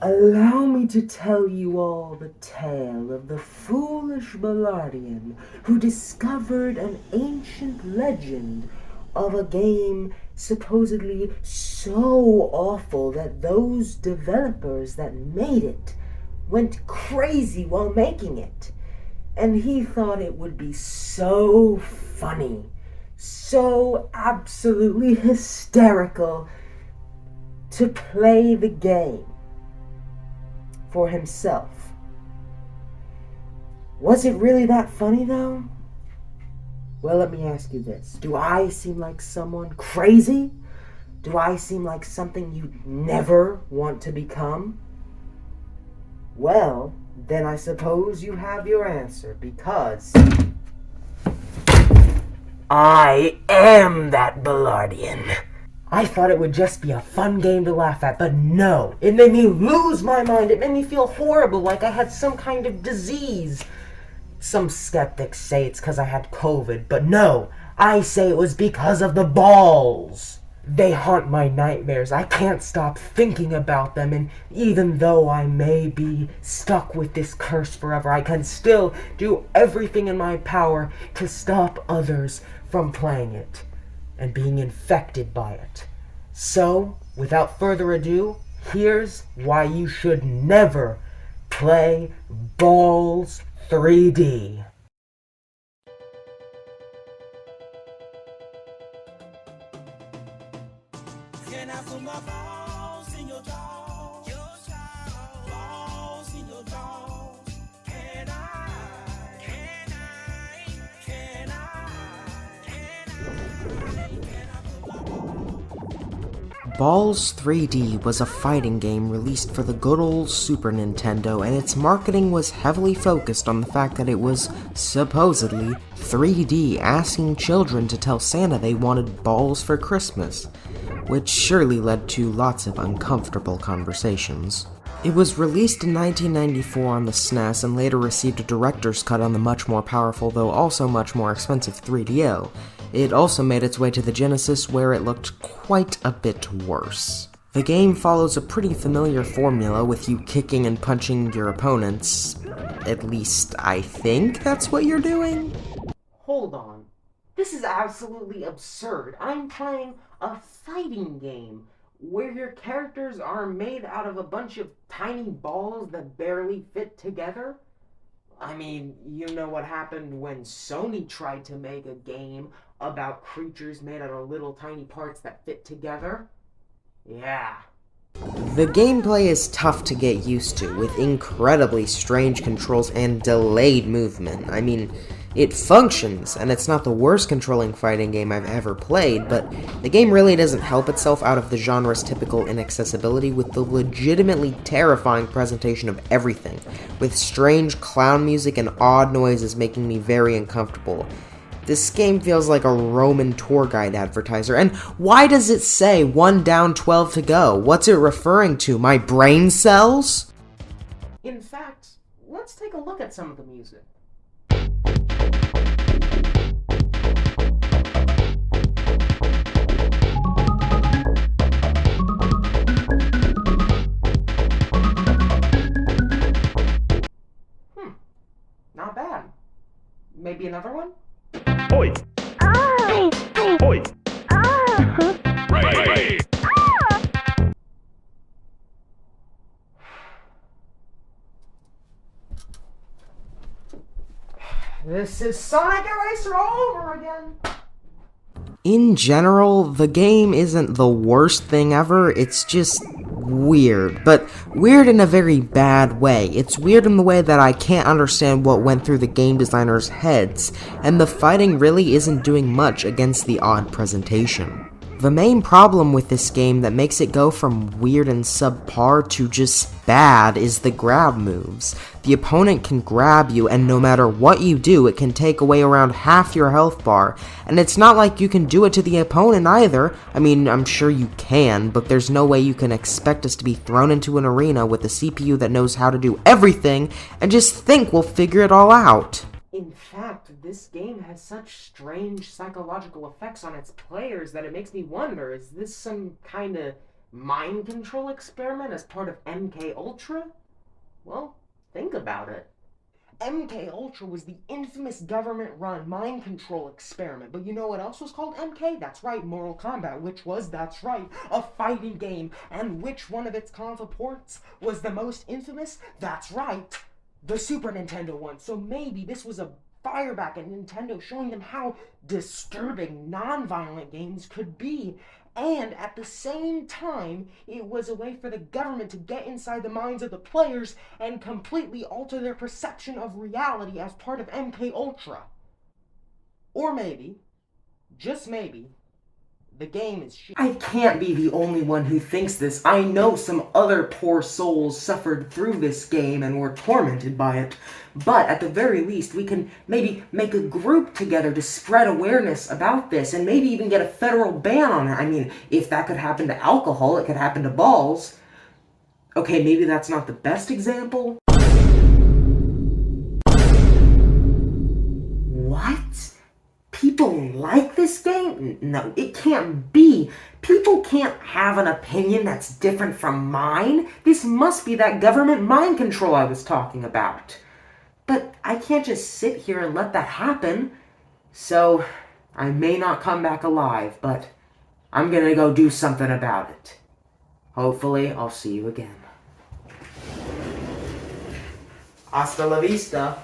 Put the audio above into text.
Allow me to tell you all the tale of the foolish Ballardian who discovered an ancient legend of a game supposedly so awful that those developers that made it went crazy while making it. And he thought it would be so funny, so absolutely hysterical to play the game for himself. Was it really that funny though? Well, let me ask you this. Do I seem like someone crazy? Do I seem like something you'd never want to become? Well, then I suppose you have your answer, because I am that Ballardian. I thought it would just be a fun game to laugh at, but no. It made me lose my mind. It made me feel horrible, like I had some kind of disease. Some skeptics say it's because I had COVID, but no. I say it was because of the balls. They haunt my nightmares. I can't stop thinking about them, and even though I may be stuck with this curse forever, I can still do everything in my power to stop others from playing it and being infected by it. So, without further ado, here's why you should never play BALLZ 3D. Can I put my balls in your jaws? Balls in your jaws. Can I? Can I? Can I? BALLZ 3D was a fighting game released for the good old Super Nintendo, and its marketing was heavily focused on the fact that it was, supposedly, 3D, asking children to tell Santa they wanted balls for Christmas, which surely led to lots of uncomfortable conversations. It was released in 1994 on the SNES and later received a director's cut on the much more powerful, though also much more expensive 3DO. It also made its way to the Genesis, where it looked quite a bit worse. The game follows a pretty familiar formula, with you kicking and punching your opponents. At least, I think that's what you're doing? Hold on. This is absolutely absurd. I'm playing a fighting game where your characters are made out of a bunch of tiny balls that barely fit together. I mean, you know what happened when Sony tried to make a game about creatures made out of little tiny parts that fit together? Yeah. The gameplay is tough to get used to, with incredibly strange controls and delayed movement. I mean, it functions, and it's not the worst controlling fighting game I've ever played, but the game really doesn't help itself out of the genre's typical inaccessibility with the legitimately terrifying presentation of everything, with strange clown music and odd noises making me very uncomfortable. This game feels like a Roman tour guide advertiser, and why does it say 1 down, 12 to go? What's it referring to, my brain cells? In fact, let's take a look at some of the music. Not bad. Maybe another one? Oi! Oi! Right! This is Sonic Eraser all over again! In general, the game isn't the worst thing ever, it's just weird, but weird in a very bad way. It's weird in the way that I can't understand what went through the game designers' heads, and the fighting really isn't doing much against the odd presentation. The main problem with this game that makes it go from weird and subpar to just bad is the grab moves. The opponent can grab you, and no matter what you do, it can take away around half your health bar, and it's not like you can do it to the opponent either. I mean, I'm sure you can, but there's no way you can expect us to be thrown into an arena with a CPU that knows how to do everything, and just think we'll figure it all out. In fact, this game has such strange psychological effects on its players that it makes me wonder, is this some kind of mind control experiment as part of MK Ultra? Well, think about it. MK Ultra was the infamous government-run mind control experiment, but you know what else was called MK? That's right, Mortal Kombat, which was, that's right, a fighting game. And which one of its console ports was the most infamous? That's right, the Super Nintendo one. So maybe this was a fireback at Nintendo showing them how disturbing non-violent games could be. And at the same time, it was a way for the government to get inside the minds of the players and completely alter their perception of reality as part of MK Ultra. Or maybe, just maybe, the game is shit. I can't be the only one who thinks this. I know some other poor souls suffered through this game and were tormented by it. But at the very least, we can maybe make a group together to spread awareness about this and maybe even get a federal ban on it. I mean, if that could happen to alcohol, it could happen to BALLZ. Okay, maybe that's not the best example. What? People like this game? No, it can't be. People can't have an opinion that's different from mine. This must be that government mind control I was talking about. But I can't just sit here and let that happen. So, I may not come back alive, but I'm gonna go do something about it. Hopefully, I'll see you again. Hasta la vista.